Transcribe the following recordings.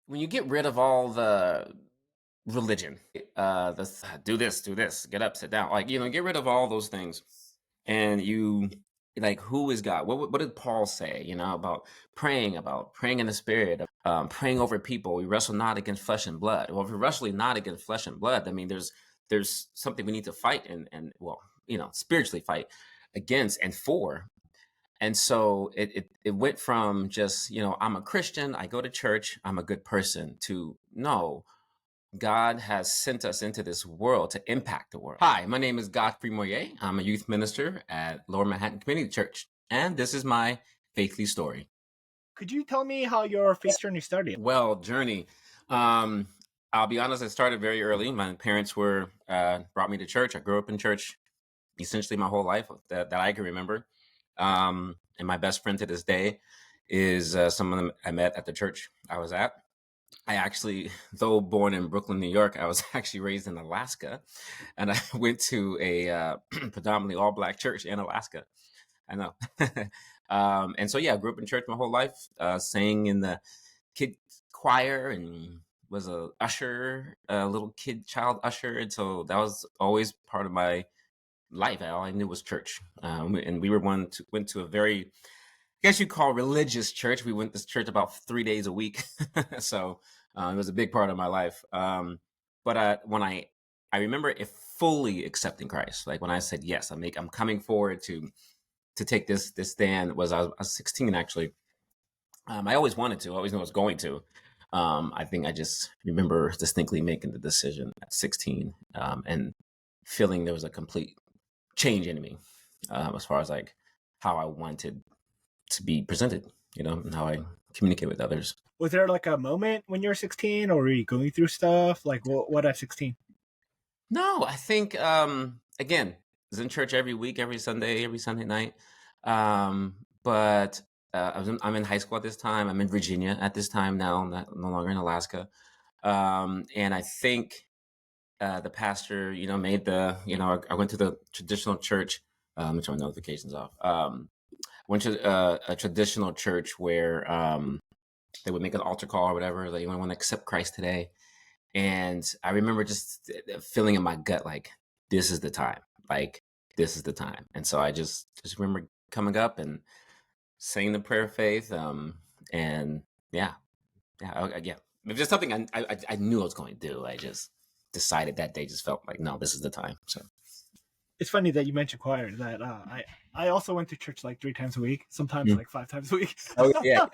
when you get rid of all the religion, do this, get up, sit down, like, get rid of all those things, and you like, who is God? What did Paul say? About praying in the Spirit, praying over people. We wrestle not against flesh and blood. Well, if we're wrestling not against flesh and blood, I mean, there's something we need to fight and well, spiritually fight against and for. And so it went from just, I'm a Christian, I go to church, I'm a good person, to no, God has sent us into this world to impact the world. Hi, my name is Godfrey Moye. I'm a youth minister at Lower Manhattan Community Church, and this is my faithly story. Could you tell me how your faith journey started? Well, journey. Um, I'll be honest, it started very early. My parents brought me to church. I grew up in church essentially my whole life that I can remember. And my best friend to this day is someone I met at the church I was at. I actually, though born in Brooklyn, New York, I was actually raised in Alaska, and I went to a predominantly all Black church in Alaska. I know. And so, yeah, I grew up in church my whole life, sang in the kid choir and was a usher, a little child usher. And so that was always part of my life. All I knew was church. And we went to a very, I guess you call religious church. We went to church about 3 days a week. So it was a big part of my life. But when I remember it fully accepting Christ, like when I said, yes, I'm coming forward to take this stand, I was 16 actually. I always wanted to, I always knew I was going to. I think I just remember distinctly making the decision at 16, and feeling there was a complete change in me, as far as like how I wanted to be presented, and how I communicate with others. Was there like a moment when you were 16, or were you going through stuff? Like what at 16? No, I think, again, I was in church every week, every Sunday night. But I'm in high school at this time. I'm in Virginia at this time now, no longer in Alaska. And I think the pastor, made I went to the traditional church. Let me turn my notifications off. Went to a traditional church where they would make an altar call or whatever, like, you want to accept Christ today. And I remember just feeling in my gut, like, this is the time, like, this is the time. And so I just remember coming up and saying the prayer of faith. And yeah. It was just something I knew I was going to do. I just decided that day, just felt like, no, this is the time. So It's funny that you mentioned choir. That I also went to church like 3 times a week, sometimes like 5 times a week. Oh yeah,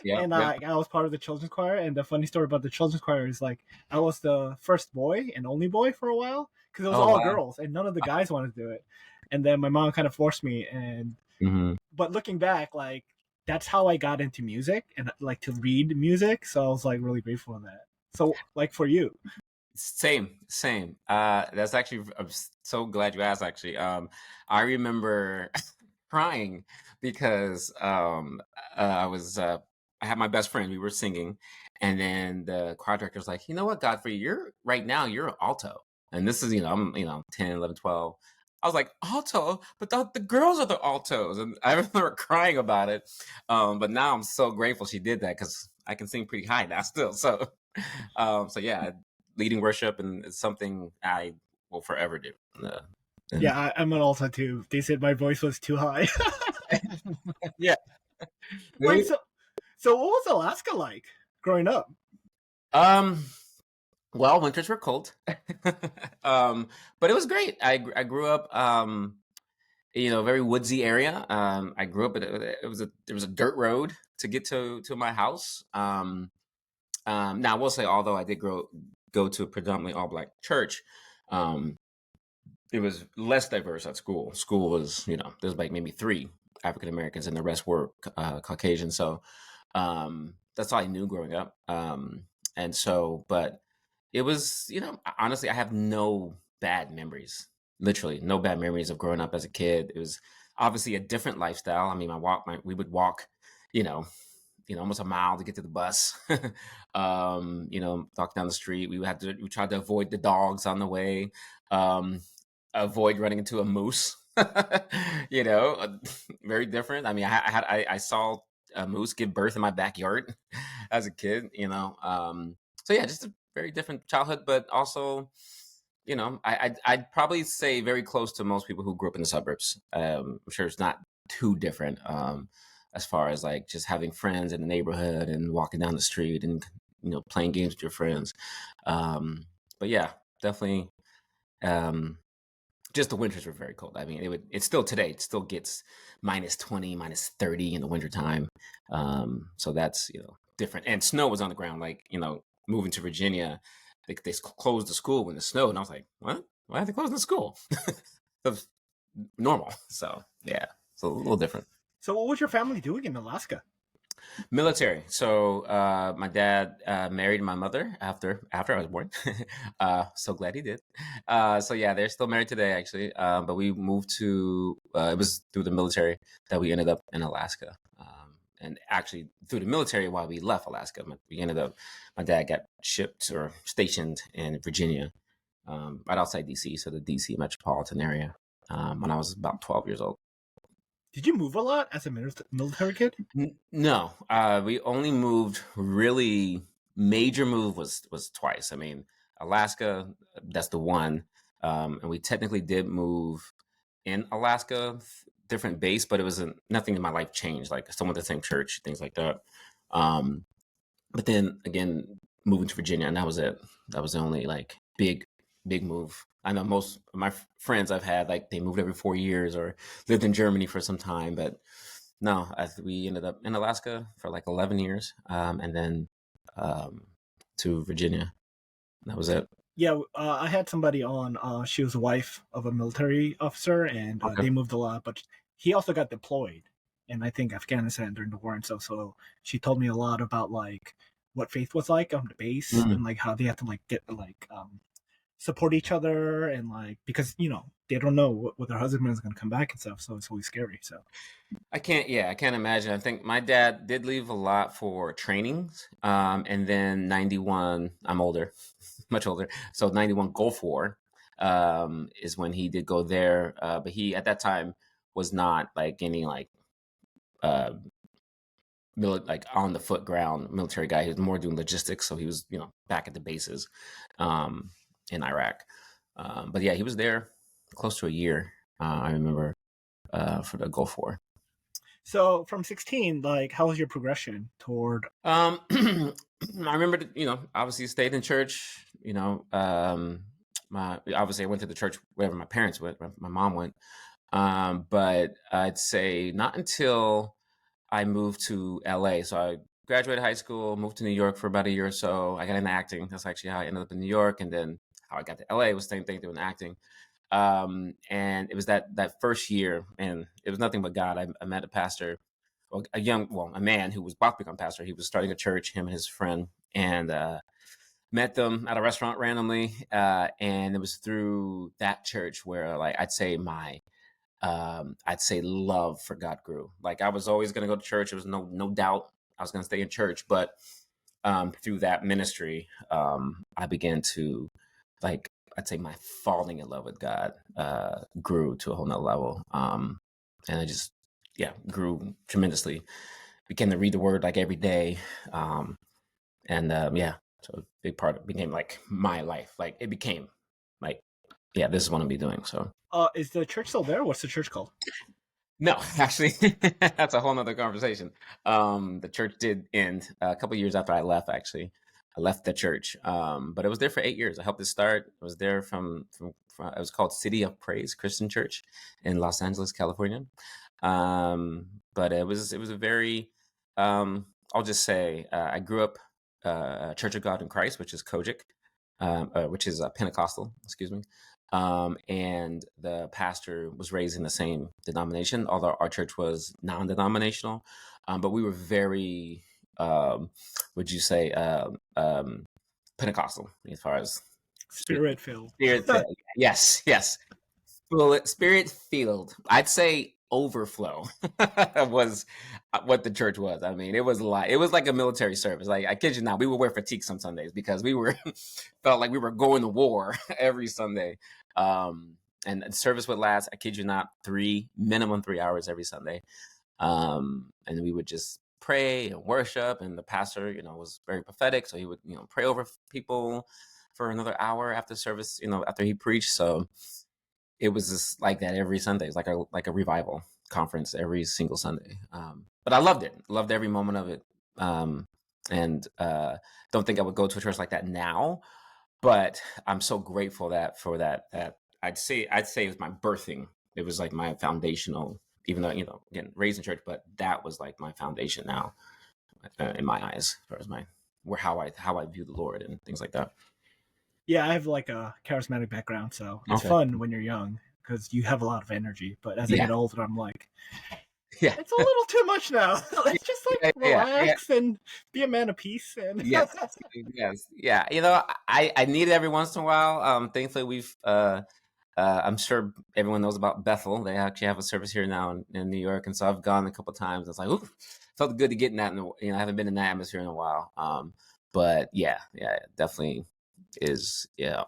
yeah. And I was part of the children's choir. And the funny story about the children's choir is like I was the first boy and only boy for a while because it was all wow. girls and none of the guys wanted to do it. And then my mom kind of forced me. And but looking back, like that's how I got into music and like to read music. So I was like really grateful for that. So like for you, Same. That's actually, I'm so glad you asked, actually. I remember crying because I had my best friend, we were singing, and then the choir director was like, you know what, Godfrey, you're an alto. And this is, I'm, 10, 11, 12. I was like, alto? But the girls are the altos. And I remember crying about it. But now I'm so grateful she did that, because I can sing pretty high now still. So, so yeah, leading worship, and it's something I will forever do. yeah, I'm an alto too. They said my voice was too high. Yeah. Wait, so what was Alaska like growing up? Um, well, winters were cold. But it was great. I grew up, very woodsy area. I grew up there was a dirt road to get to my house. Now I will say, although I did go to a predominantly all Black church, it was less diverse at school. School was, there's like maybe 3 African Americans and the rest were Caucasian. So that's all I knew growing up. And so, but it was, honestly, I have no bad memories. Literally, no bad memories of growing up as a kid. It was obviously a different lifestyle. I mean, we would walk, almost a mile to get to the bus. Walk down the street. We tried to avoid the dogs on the way. Avoid running into a moose. Very different. I mean, I saw a moose give birth in my backyard as a kid, so yeah, just a very different childhood, but also, I'd probably say very close to most people who grew up in the suburbs. I'm sure it's not too different, as far as like just having friends in the neighborhood and walking down the street and playing games with your friends. But yeah, definitely. Just the winters were very cold. I mean, it's still today. It still gets -20, -30 in the wintertime. So that's different. And snow was on the ground. Like moving to Virginia, they closed the school when it snowed, and I was like, what? Why are they closing the school? It was normal. So yeah, it's a little different. So what was your family doing in Alaska? Military. So my dad married my mother after I was born. So glad he did. So yeah, they're still married today, actually. But we moved to. It was through the military that we ended up in Alaska. And actually, through the military, while we left Alaska, we ended up. My dad got shipped or stationed in Virginia, right outside DC, so the DC metropolitan area, when I was about 12 years old. Did you move a lot as a military kid? No, we only moved. Really, major move was twice. I mean, Alaska, that's the one, and we technically did move in Alaska, different base, but it wasn't nothing in my life changed. Like someone at the same church, things like that. Um, but then again, moving to Virginia, and that was it. That was the only like big move. I know most of my friends I've had, like they moved every 4 years or lived in Germany for some time, but no, we ended up in Alaska for like 11 years, and then um, to Virginia. That was it. Yeah, I had somebody on. She was a wife of a military officer, and Okay. they moved a lot. But he also got deployed, and I think Afghanistan during the war and stuff. So she told me a lot about like what faith was like on the base, Mm. and like how they have to like get like support each other, and like because they don't know what their husband is going to come back and stuff. So it's always scary. So I can't imagine. I think my dad did leave a lot for trainings. And then 91, I'm older, much older. So 91 Gulf War, is when he did go there. But he, at that time, was not like any like, uh, like on the foot ground military guy. He was more doing logistics. So he was, back at the bases, um, in Iraq. But yeah, he was there close to a year. I remember, for the Gulf War. so from 16, like how was your progression toward? I remember, obviously stayed in church. Obviously I went to the church wherever my parents went, my mom went. But I'd say not until I moved to LA. So I graduated high school, moved to New York for about a year or so. I got into acting. That's actually how I ended up in New York, and then how I got to LA was the same thing doing acting. And it was that first year, and it was nothing but God. I met a pastor, or a man who was about to become pastor. He was starting a church, him and his friend, and met them at a restaurant randomly. And it was through that church where, like, I'd say love for God grew. Like I was always going to go to church. There was no doubt I was going to stay in church, but through that ministry, I began to, like, I'd say my falling in love with God grew to a whole nother level. And I just, yeah, grew tremendously. Began to read the word like every day. Yeah, so a big part of it became like my life. Like it became like, yeah, this is what I'm be doing. So Is the church still there? What's the church called? no, actually, that's a whole nother conversation. The church did end a couple years after I left. Actually, I left the church, but I was there for 8 years. I helped it start. I was there from it was called City of Praise Christian Church in Los Angeles, California. But it was a very, I'll just say, I grew up Church of God in Christ, which is Kojic, which is Pentecostal. Excuse me. And the pastor was raised in the same denomination, although our church was non-denominational. But we were very, would you say, Pentecostal as far as Spirit filled. spirit filled. Yes, yes. Spirit filled. I'd say overflow was what the church was. I mean, it was like a military service. Like I kid you not, we would wear fatigues some Sundays because we were felt like we were going to war every Sunday. And the service would last, I kid you not, minimum 3 hours every Sunday. And we would just pray and worship, and the pastor, was very prophetic. So he would, pray over people for another hour after service, after he preached. So it was just like that every Sunday. It's like a revival conference every single Sunday. But I loved it. Loved every moment of it. And don't think I would go to a church like that now, but I'm so grateful that I'd say it was my birthing. It was like my foundational, even though, again, raised in church, but that was like my foundation now, in my eyes, as far as how I view the Lord and things like that. Yeah, I have like a charismatic background, so it's Okay. fun when you're young because you have a lot of energy. But as I Yeah. get older, I'm like, Yeah. it's a little too much now. Let's just like Yeah. relax and be a man of peace. And Yes. Yes. Yeah. I need it every once in a while. Thankfully we've I'm sure everyone knows about Bethel. They actually have a service here now in New York, and so I've gone a couple of times. It's like, ooh, felt good to get in that. I haven't been in that atmosphere in a while. But yeah, definitely is. Yeah,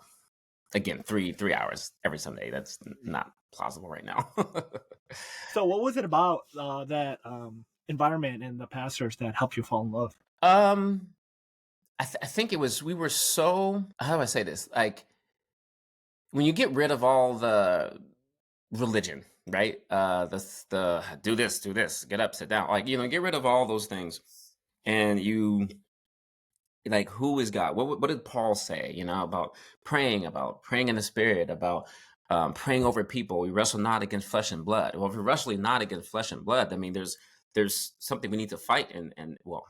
again, 3 hours every Sunday. That's not plausible right now. so, what was it about that environment and the pastors that helped you fall in love? um, I think it was we were so. How do I say this? Like when you get rid of all the religion, right? The do this, get up, sit down. Like, get rid of all those things. And you like, who is God? What did Paul say, about praying in the spirit, about praying over people. We wrestle not against flesh and blood. Well, if we're wrestling not against flesh and blood, I mean, there's something we need to fight and well,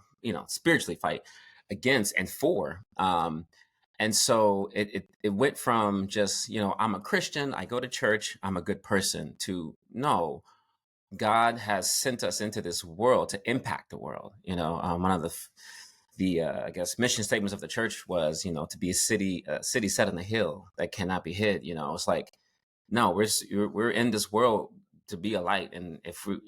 spiritually fight against and for. And so it went from just, I'm a Christian, I go to church, I'm a good person, to no, God has sent us into this world to impact the world. One of the I guess mission statements of the church was, to be a city set on a hill that cannot be hid. It's like, no, we're in this world to be a light, and if we,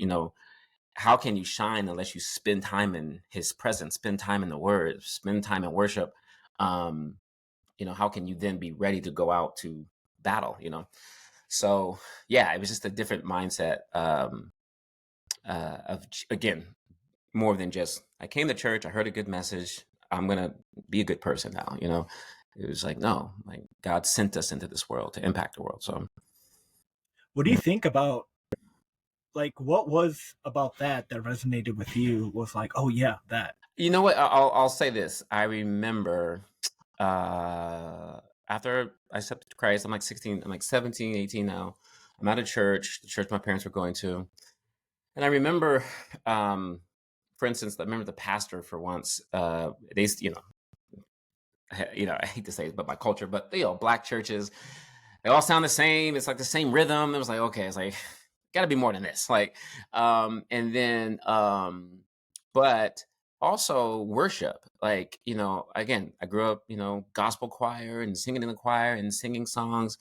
how can you shine unless you spend time in His presence, spend time in the Word, spend time in worship? How can you then be ready to go out to battle? So yeah, it was just a different mindset, of, again, more than just, I came to church, I heard a good message, I'm gonna be a good person now. It was like, no, like God sent us into this world to impact the world. So What do you think about like what was about that resonated with you? Was like, oh yeah, that. you know what, I'll say this. I remember, after I accepted Christ, I'm like 16, I'm like 17, 18 now. I'm at a church, the church my parents were going to. And I remember, for instance, I remember the pastor for once, they, I hate to say it, but my culture, but black churches, they all sound the same. It's like the same rhythm. It was like, okay, it's like, gotta be more than this. Like, and then, but also worship. Like, again, I grew up, gospel choir and singing in the choir and singing songs.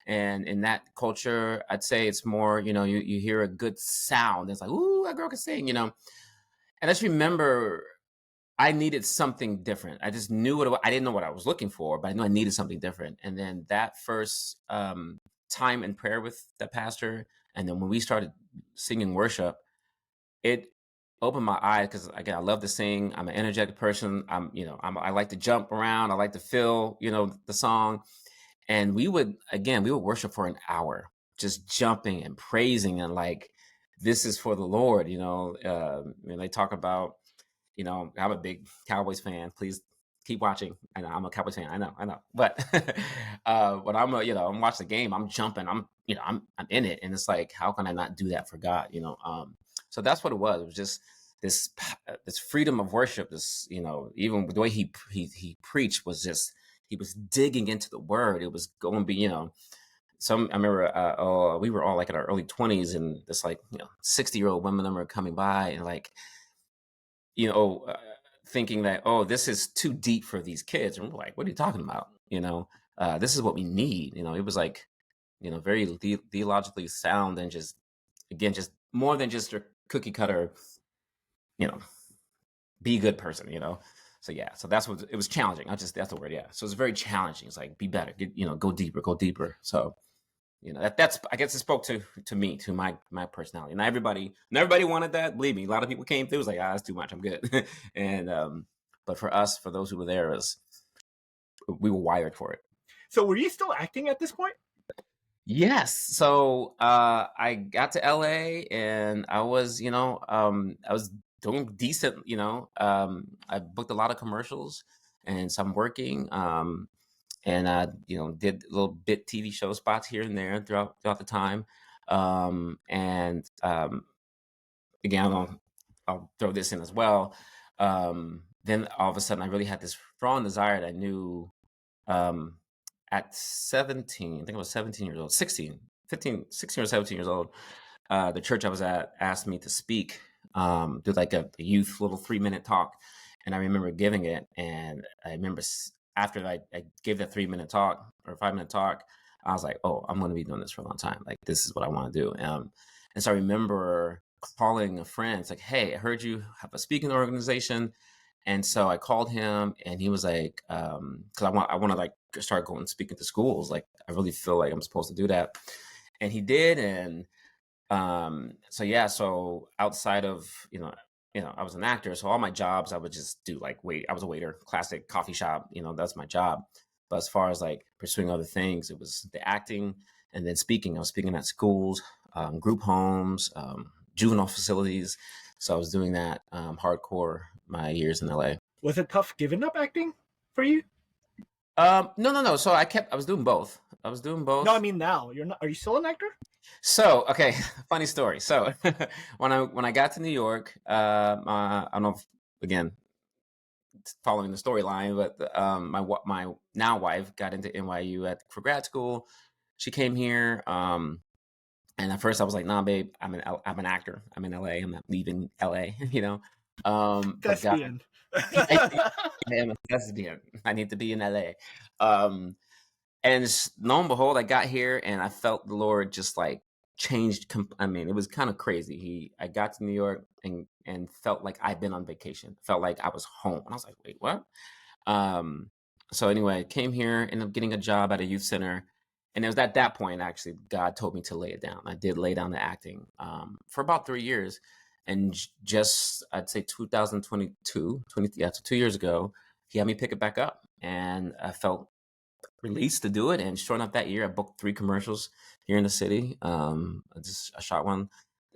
And in that culture, I'd say it's more, you hear a good sound. It's like, ooh, that girl can sing, And I just remember I needed something different. I just knew I didn't know what I was looking for, but I knew I needed something different. And then that first time in prayer with the pastor, and then when we started singing worship, it opened my eyes, because again, I love to sing. I'm an energetic person. I like to jump around. I like to feel, the song. And we would worship for an hour, just jumping and praising, and like, this is for the Lord. They talk about, I'm a big Cowboys fan. Please keep watching. I know I'm a Cowboys fan. I know. But when I'm watching the game, I'm jumping. I'm in it, and it's like, how can I not do that for God? So that's what it was. It was just this freedom of worship. This, even the way he preached was just, he was digging into the Word. It was going to be, I remember, we were all like in our early 20s, and this like 60-year-old women were coming by, and like, you know, uh, thinking that, oh, this is too deep for these kids. And we're like, what are you talking about? This is what we need. It was like, very theologically sound, and just, again, just more than just your cookie cutter, you know, be a good person. So yeah, so that's what it was, challenging. That's the word. Yeah. So it's very challenging. It's like, be better, go deeper, go deeper. So You know, that's I guess it spoke to me, to my personality. And everybody wanted that. Believe me, a lot of people came through. It was like, that's too much. I'm good. And but for us, for those who were there, we were wired for it. So were you still acting at this point? Yes. So I got to LA and I was, I was doing decent, I booked a lot of commercials and some working. And I, did little bit TV show spots here and there throughout the time. And again, I'll throw this in as well. Then all of a sudden I really had this strong desire that I knew um, at 17, I think I was 17 years old, 16 or 17 years old, the church I was at asked me to speak, do like a youth little 3-minute talk. And I remember giving it. And I remember after I gave that 3-minute talk or 5-minute talk, I was like, oh, I'm going to be doing this for a long time. Like, this is what I want to do. And so I remember calling a friend. It's like, hey, I heard you have a speaking organization. And so I called him and he was like, cause I want to like start going speaking to schools. Like, I really feel like I'm supposed to do that. And he did. And, so yeah, so outside of, I was an actor. So all my jobs, I would just do like, I was a waiter, classic coffee shop, that's my job. But as far as like pursuing other things, it was the acting and then speaking. I was speaking at schools, group homes, juvenile facilities. So I was doing that hardcore my years in LA. Was it tough giving up acting for you? No. So I was doing both. No, I mean now. You're not. Are you still an actor? So okay, funny story. So when I got to New York, I don't know if, again, following the storyline, but my now wife got into NYU for grad school. She came here. And at first I was like, nah, babe, I'm an actor. I'm in LA. I'm not leaving LA, That's but the end. I am a thespian. I need to be in LA. And lo and behold, I got here and I felt the Lord just like changed. I mean, it was kind of crazy. I got to New York and felt like I'd been on vacation. Felt like I was home. And I was like, wait, what? So anyway, I came here, ended up getting a job at a youth center. And it was at that point, actually, God told me to lay it down. I did lay down the acting for about 3 years. And just, I'd say 2022, so 2 years ago, he had me pick it back up. And I felt released to do it. And sure enough, that year, I booked 3 commercials here in the city. I shot one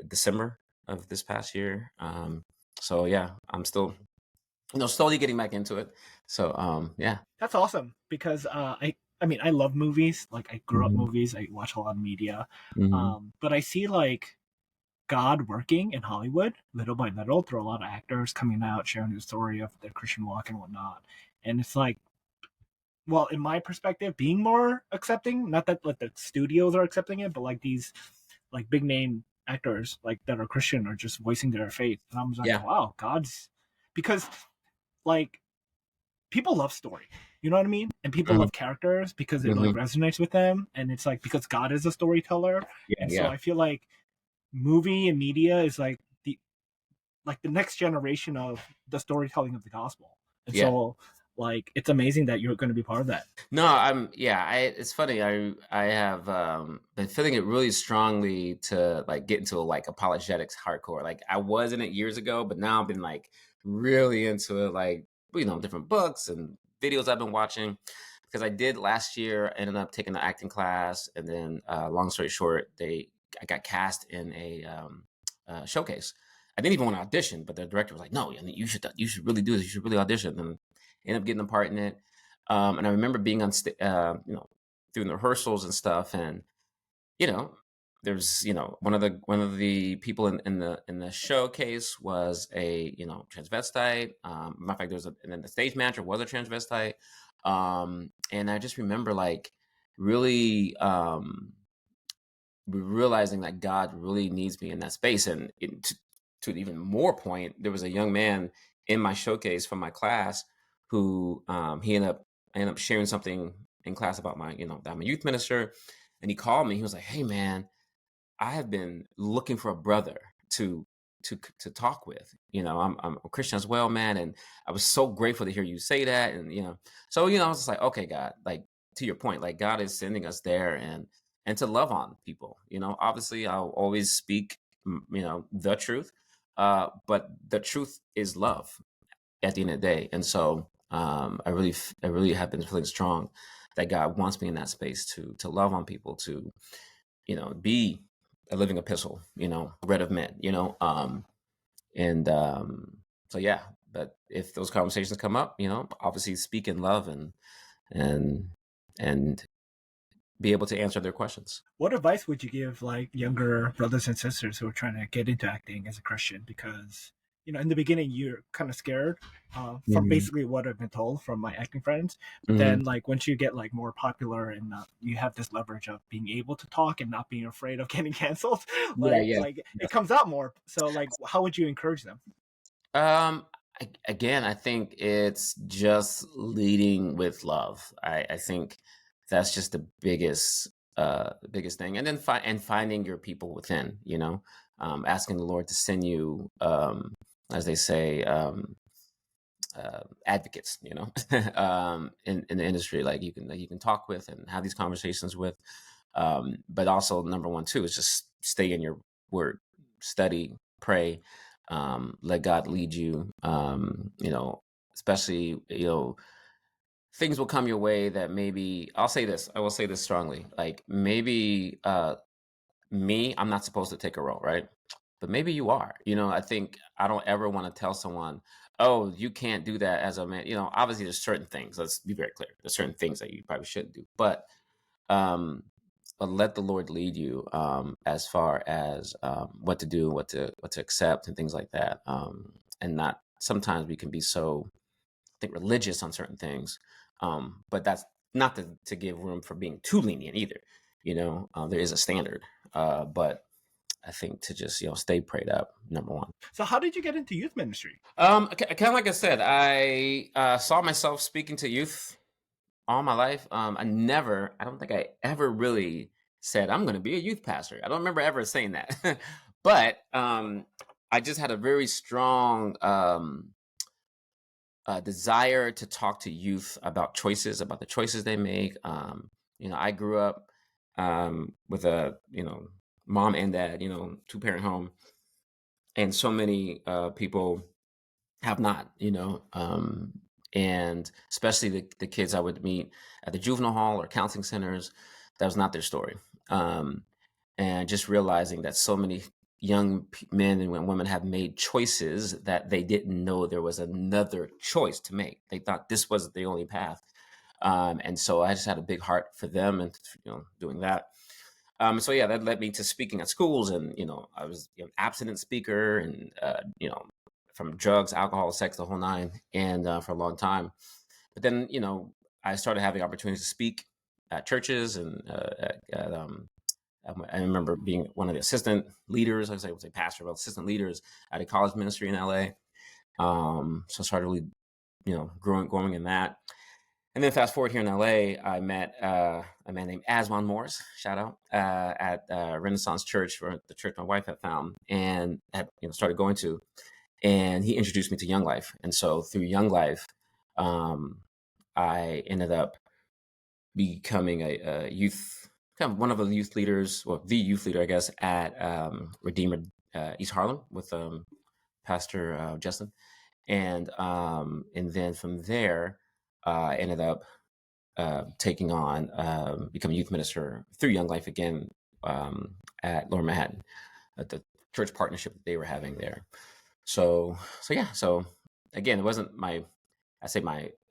December of this past year. So yeah, I'm still, slowly getting back into it. So yeah. That's awesome because I mean, I love movies. Like, I grew up Mhm. movies. I watch a lot of media. Mhm. But I see like God working in Hollywood little by little through a lot of actors coming out, sharing the story of their Christian walk and whatnot. And it's like, well, in my perspective, being more accepting, not that like the studios are accepting it, but like these like big name actors like that are Christian are just voicing their faith. And I'm like, Yeah. wow, God's because like people love story. You know what I mean? And people Mhm. love characters because it like Mhm. resonates with them. And it's like because God is a storyteller. Yeah, And so yeah. I feel like movie and media is like the next generation of the storytelling of the gospel. And Yeah. so like it's amazing that you're going to be part of that. No, it's funny. I have been feeling it really strongly to like get into like apologetics hardcore. Like I was in it years ago, but now I've been like really into it, like, different books and videos I've been watching. Because I did last year, I ended up taking an acting class, and then long story short, I got cast in a showcase. I didn't even want to audition, but the director was like, "No, you should really do this. You should really audition." And ended up getting a part in it. And I remember being on, doing the rehearsals and stuff, and you know, there's, one of the people in the showcase was a, transvestite. Matter of fact, and then the stage manager was a transvestite. And I just remember like really realizing that God really needs me in that space. And to an even more point, there was a young man in my showcase from my class who I ended up sharing something in class about that I'm a youth minister. And he called me. He was like, "Hey man, I have been looking for a brother to to talk with. I'm a Christian as well, man, and I was so grateful to hear you say that." And so I was just like, okay, God, like, to your point, like God is sending us there, and to love on people. Obviously, I'll always speak, the truth, but the truth is love at the end of the day. And so I really have been feeling strong that God wants me in that space to love on people, to be a living epistle, read of men, and so yeah. But if those conversations come up, obviously speak in love and and be able to answer their questions. What advice would you give like younger brothers and sisters who are trying to get into acting as a Christian? Because in the beginning you're kind of scared from Mhm. basically what I've been told from my acting friends. But Mhm. then like once you get like more popular and you have this leverage of being able to talk and not being afraid of getting canceled, Yeah, like yeah. it comes out more. So like, how would you encourage them? Um, Again, I think it's just leading with love. I think that's just the biggest thing, and then finding your people within. Asking the Lord to send you, as they say, advocates. In the industry, like you can talk with and have these conversations with. But also, number one too is just stay in your word, study, pray, let God lead you. Especially things will come your way that maybe I will say this strongly, like maybe I'm not supposed to take a role, right? But maybe you are. I think I don't ever want to tell someone, oh, you can't do that as a man. Obviously there's certain things. Let's be very clear. There's certain things that you probably shouldn't do. Um, but let the Lord lead you as far as what to do, what to accept, and things like that. And not sometimes we can be so, I think, religious on certain things, but that's not to give room for being too lenient either. There is a standard, but I think to just stay prayed up. Number one. So how did you get into youth ministry? Kind of like I said, I saw myself speaking to youth all my life. I don't think I ever really said I'm going to be a youth pastor. I don't remember ever saying that, but I just had a very strong desire to talk to youth about the choices they make. I grew up with a mom and dad, 2-parent home, and so many people have not, and especially the kids I would meet at the juvenile hall or counseling centers, that was not their story. And just realizing that so many young men and women have made choices that they didn't know there was another choice to make. They thought this was the only path. And so I just had a big heart for them and, doing that. So yeah, that led me to speaking at schools, and I was abstinent speaker, and from drugs, alcohol, sex, the whole nine, and for a long time. But then I started having opportunities to speak at churches, and I remember being one of the assistant leaders. I would say pastor, but assistant leaders at a college ministry in LA. So I started really growing in that. And then fast forward here in LA, I met a man named Aswan Morris, shout out, at Renaissance Church, for the church my wife had found and had started going to. And he introduced me to Young Life. And so through Young Life, I ended up becoming a youth, kind of one of the youth leaders, or the youth leader, I guess, at Redeemer East Harlem with Pastor Justin. And then from there, I ended up taking on becoming youth minister through Young Life again, at Lower Manhattan, at the church partnership that they were having there. So yeah. So again, it wasn't my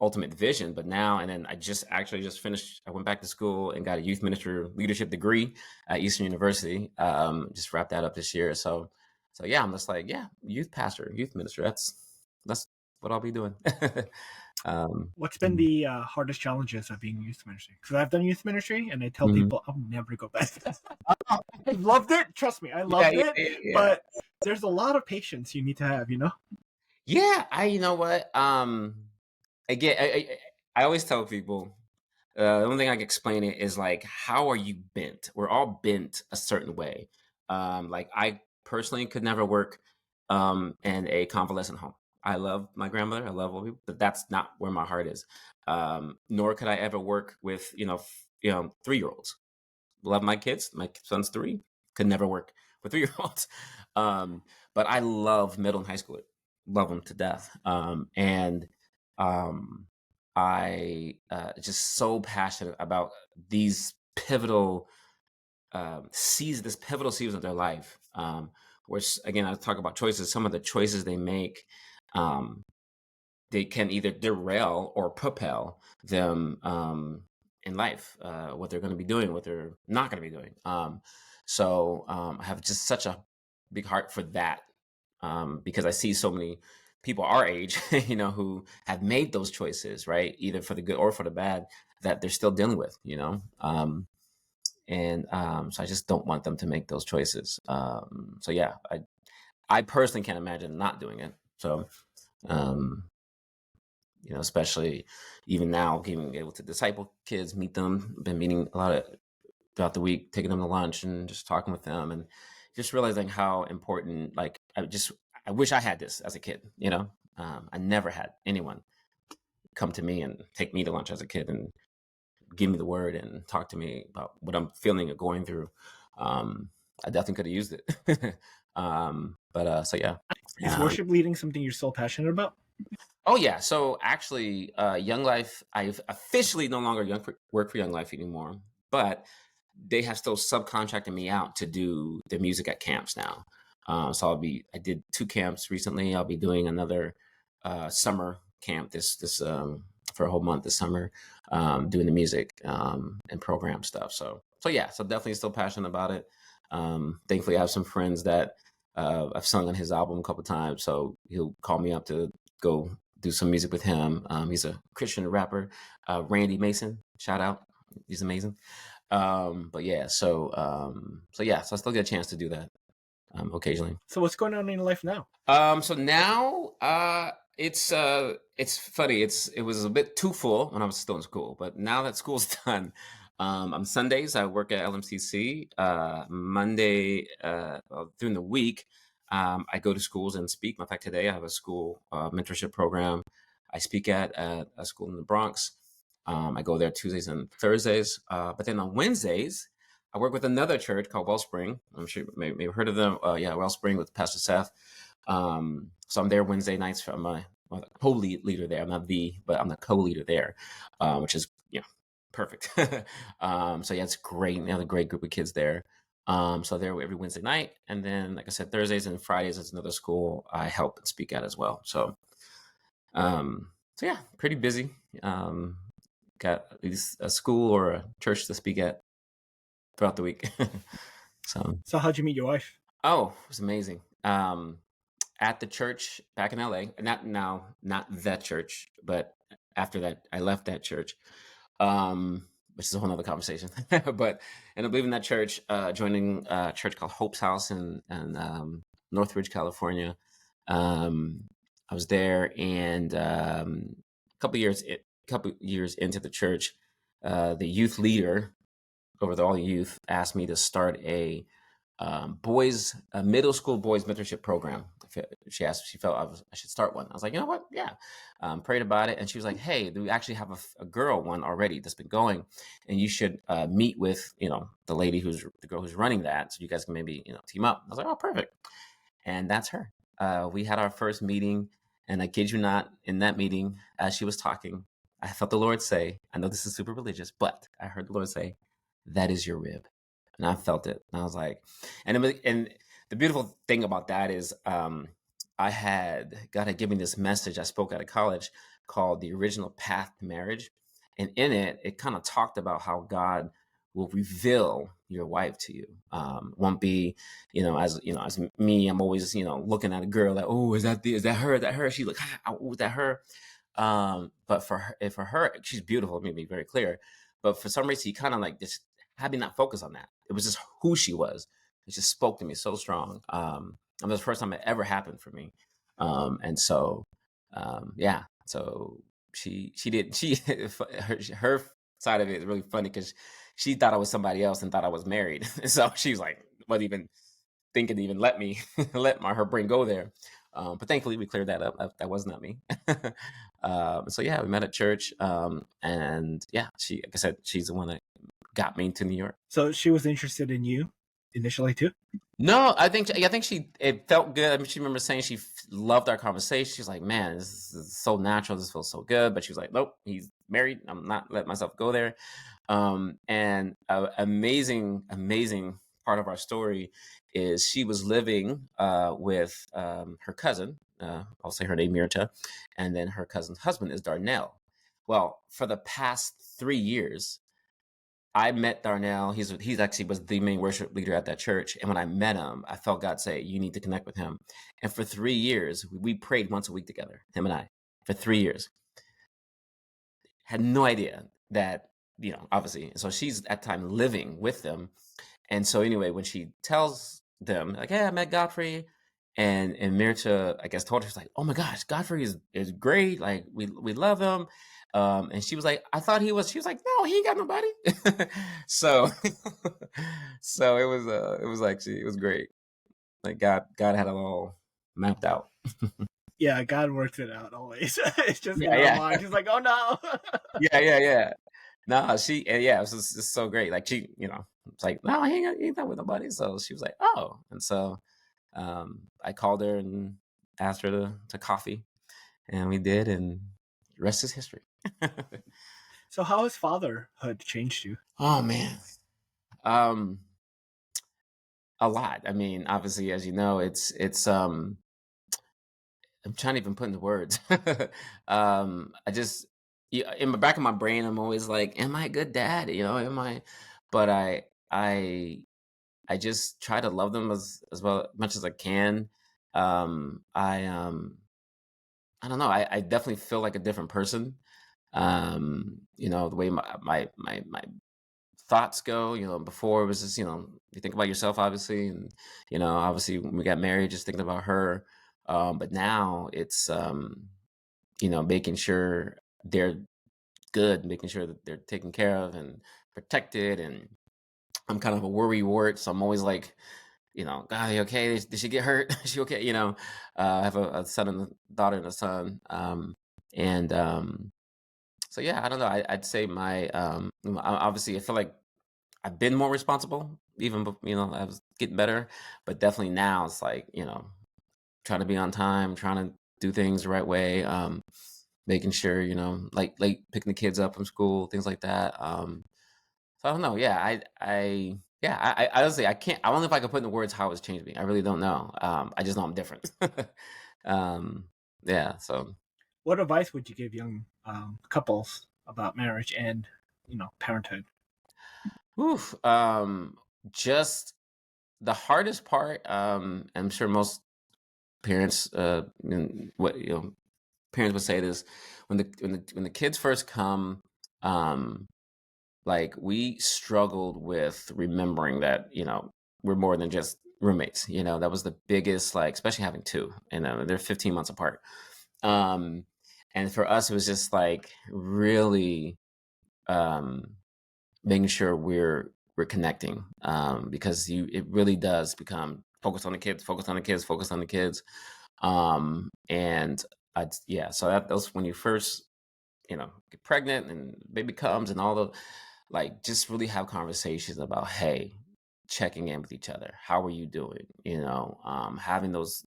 ultimate vision, but now, and then I just actually just finished. I went back to school and got a youth minister leadership degree at Eastern University. Just wrapped that up this year. So yeah, I'm just like, yeah, youth pastor, youth minister. That's what I'll be doing. What's been the hardest challenges of being youth ministry? Because I've done youth ministry, and I tell Mhm. people I'll never go back. I loved it. Trust me, I Yeah, loved yeah, it. yeah, yeah. But there's a lot of patience you need to have. Yeah, you know what? Again, I always tell people, the only thing I can explain it is like, how are you bent? We're all bent a certain way. Like I personally could never work in a convalescent home. I love my grandmother. I love old people, but that's not where my heart is. Nor could I ever work with 3-year-olds. love my kids. My son's 3, could never work with 3-year-olds. But I love middle and high school, love them to death. And I just so passionate about these pivotal this pivotal season of their life. Which again, I talk about choices. Some of the choices they make, they can either derail or propel them in life, what they're going to be doing, what they're not going to be doing. So I have just such a big heart for that, because I see so many people our age, who have made those choices, right, either for the good or for the bad, that they're still dealing with, and so I just don't want them to make those choices. So yeah, I personally can't imagine not doing it. So especially even now, being able to disciple kids, meet them, been meeting a lot of throughout the week, taking them to lunch and just talking with them, and just realizing how important, like, I wish I had this as a kid. I never had anyone come to me and take me to lunch as a kid and give me the word and talk to me about what I'm feeling or going through. I definitely could have used it. So yeah. Is worship leading something you're so passionate about? Oh yeah. So actually, Young Life, I've officially no longer work for Young Life anymore, but they have still subcontracted me out to do the music at camps now. So I did 2 camps recently. I'll be doing another summer camp this for a whole month this summer, doing the music and program stuff. So yeah, so definitely still passionate about it. Thankfully, I have some friends that I've sung on his album a couple of times, so he'll call me up to go do some music with him. He's a Christian rapper, Randy Mason. Shout out, he's amazing. But yeah, so I still get a chance to do that occasionally. So what's going on in your life now? So now it's funny. It was a bit too full when I was still in school, but now that school's done, on Sundays I work at LMCC. Monday, during the week, I go to schools and speak. In fact, today I have a school mentorship program I speak at a school in the Bronx. I go there Tuesdays and Thursdays. But then on Wednesdays, I work with another church called Wellspring. I'm sure you may have heard of them. Wellspring with Pastor Seth. So I'm there Wednesday nights. I'm a co-leader there. I'm not but I'm the co-leader there, which is perfect. So yeah, it's great. Another great group of kids there. So there every Wednesday night, and then like I said, Thursdays and Fridays is another school I help and speak at as well. So yeah, pretty busy. Got at least a school or a church to speak at throughout the week. So how'd you meet your wife? Oh, it was amazing. At the church back in LA, not that church, but after that, I left that church, which is a whole nother conversation. But ended up leaving that church, joining a church called Hope's House in Northridge, California. I was there, and a couple years into the church, the youth leader over all the youth asked me to start a middle school boys mentorship program. She felt I should start one. I was like, you know what? Yeah. Prayed about it. And she was like, hey, we actually have a girl one already that's been going, and you should meet with, the girl who's running that. So you guys can maybe, team up. I was like, oh, perfect. And that's her. We had our first meeting, and I kid you not, in that meeting, as she was talking, I felt the Lord say, I know this is super religious, but I heard the Lord say, that is your rib. And I felt it. And I was like, and the beautiful thing about that is, God had given me this message I spoke at a college called The Original Path to Marriage. And in it, it kind of talked about how God will reveal your wife to you. Won't be, as me, I'm always, looking at a girl like, oh, is that her? She like, oh, is that her? But for her, she's beautiful. Let me be very clear. But for some reason, he kind of like just had me not focus on that. It was just who she was. It just spoke to me so strong. And it was the first time it ever happened for me. And so, yeah. So she her side of it is really funny because she thought I was somebody else and thought I was married. So she was like, wasn't even thinking to even let me her brain go there. But thankfully we cleared that up. That was not me. So yeah, we met at church. And yeah, like I said, she's the one that got me to New York. So she was interested in you initially too? No, I think it felt good. I mean, she remember saying she loved our conversation. She was like, "Man, this is so natural. This feels so good." But she was like, "Nope, he's married. I'm not letting myself go there." And amazing part of our story is she was living with her cousin. I'll say her name Mirta, and then her cousin's husband is Darnell. Well, for the past 3 years, I met Darnell. He's actually was the main worship leader at that church. And when I met him, I felt God say, "You need to connect with him." And for 3 years, we prayed once a week together, him and I, for 3 years. Had no idea that, obviously. So she's at the time living with them. And so anyway, when she tells them, like, "Hey, I met Godfrey," and Mirta, I guess, told her, she's like, "Oh my gosh, Godfrey is great. Like, we love him." And she was like, "I thought he was." She was like, "No, he ain't got nobody." So, so it was actually it was great. Like God had it all mapped out. Yeah, God works it out always. It's just in Yeah, our yeah, mind. He's like, oh no. yeah. No, yeah, it was just so great. Like it's like, "No, he ain't that with nobody." So she was like, "Oh," and so I called her and asked her to coffee, and we did, and the rest is history. So how has fatherhood changed you? Oh man, um, a lot. I mean, obviously, as you know, it's. I'm trying to even put into words. I just, yeah, in the back of my brain, I'm always like, "Am I a good dad?" Am I? But I I just try to love them as well much as I can. I don't know. I definitely feel like a different person. The way my thoughts go. Before it was just you think about yourself, obviously, and obviously when we got married, just thinking about her. But now it's making sure they're good, making sure that they're taken care of and protected. And I'm kind of a worry wart, so I'm always like, "God, are you okay? Did she get hurt? Is she okay?" I have a son and a daughter and a son. And So yeah, I don't know. I'd say obviously I feel like I've been more responsible, even I was getting better, but definitely now it's like trying to be on time, trying to do things the right way, making sure like picking the kids up from school, things like that. So I don't know. Yeah, I honestly I can't. I don't know if I can put into words how it's changed me. I really don't know. I just know I'm different. um, yeah. So, What advice would you give young couples about marriage and parenthood? oof, just the hardest part. I'm sure most parents, what parents would say this when the kids first come. Um, like we struggled with remembering that we're more than just roommates. That was the biggest, like, especially having two, and they're 15 months apart. um and for us it was just like really um making sure we're connecting, because it really does become focused on the kids, focused on the kids, focused on the kids. And yeah, so those when you first get pregnant and baby comes and all the, like, just really have conversations about, hey, checking in with each other. How are you doing? Having those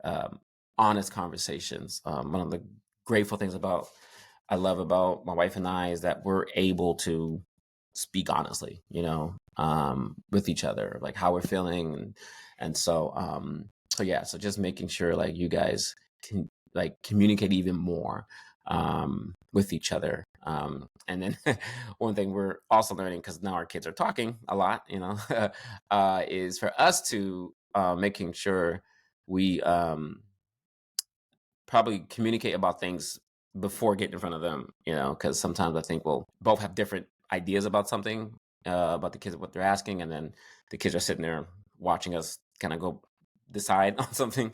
um, honest conversations. One of the grateful things I love about my wife and I is that we're able to speak honestly, with each other, like how we're feeling, and so yeah, so just making sure like you guys can like communicate even more with each other. And then one thing we're also learning, because now our kids are talking a lot, is for us to making sure we probably communicate about things before getting in front of them, because sometimes I think we'll both have different ideas about something, about the kids, what they're asking, and then the kids are sitting there watching us kind of go decide on something,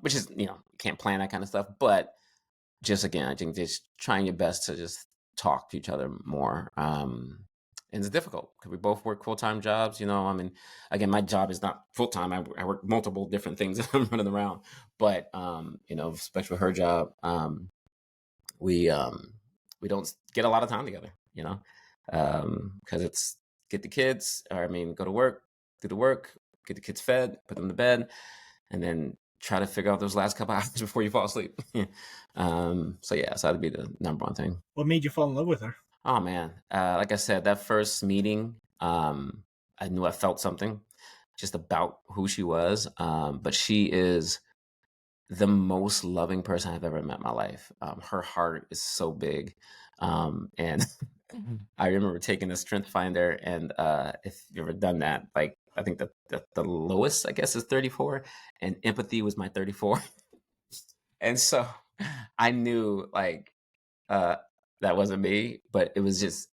which is, you can't plan that kind of stuff. But just again, I think just trying your best to just talk to each other more. And it's difficult because we both work full-time jobs. I mean, again, my job is not full-time. I work multiple different things. I'm running around, but especially with her job, we don't get a lot of time together. because it's get the kids, or I mean, go to work, do the work, get the kids fed, put them to bed, and then try to figure out those last couple hours before you fall asleep. So yeah, so that'd be the number one thing. What made you fall in love with her? Oh man, like I said, that first meeting, I knew I felt something just about who she was. But she is the most loving person I've ever met in my life. Her heart is so big. And I remember taking the strength finder, and if you've ever done that, like I think the lowest I guess is 34, and empathy was my 34. And so I knew like uh that wasn't me, but it was just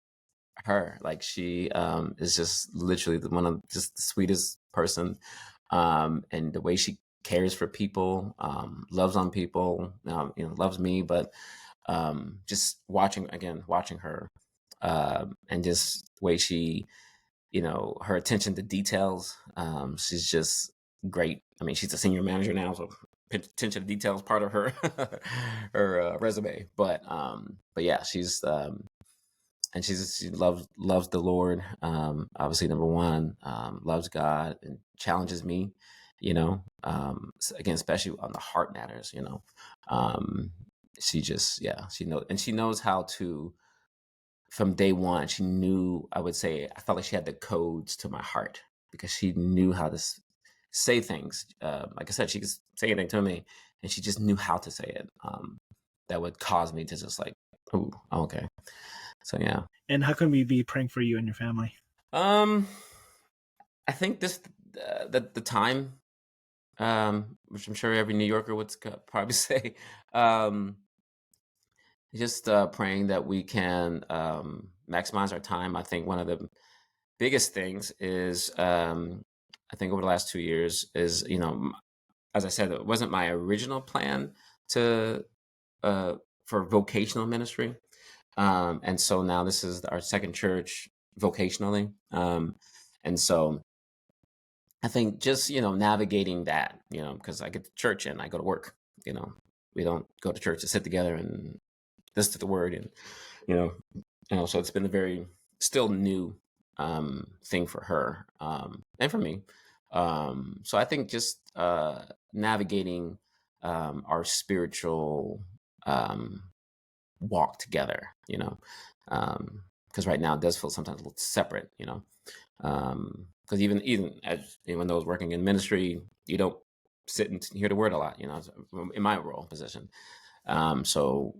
her. Like she is just literally one of just the sweetest person, and the way she cares for people, loves on people, loves me. But just watching her, and just the way she, her attention to details, she's just great. I mean, she's a senior manager now, so attention to detail is part of her her resume. But yeah, she's and she loves the Lord. Obviously, number one, loves God and challenges me. Again, especially on the heart matters. She just she knows how to. From day one, she knew. I would say I felt like she had the codes to my heart because she knew how to say things. Like I said, she could say anything to me, and she just knew how to say it. That would cause me to just like, oh, okay. So yeah. And how can we be praying for you and your family? I think the time, which I'm sure every New Yorker would probably say, just praying that we can maximize our time. I think one of the biggest things is, I think over the last 2 years is, as I said, it wasn't my original plan to for vocational ministry. And so now this is our second church vocationally. And so I think just, navigating that, because I get to church and I go to work, we don't go to church to sit together and listen to the word. And, so it's been a very still new thing for her, and for me. So I think just navigating our spiritual walk together, because right now it does feel sometimes a little separate, because even those working in ministry, you don't sit and hear the word a lot, in my role position. So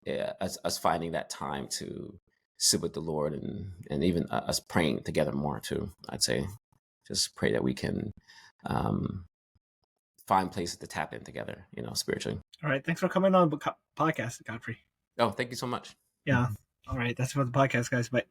yeah, us finding that time to sit with the Lord, and even us praying together more too. I'd say just pray that we can find places to tap in together, spiritually. All right. Thanks for coming on the podcast, Godfrey. Oh, thank you so much. Yeah. All right. That's about the podcast, guys. Bye.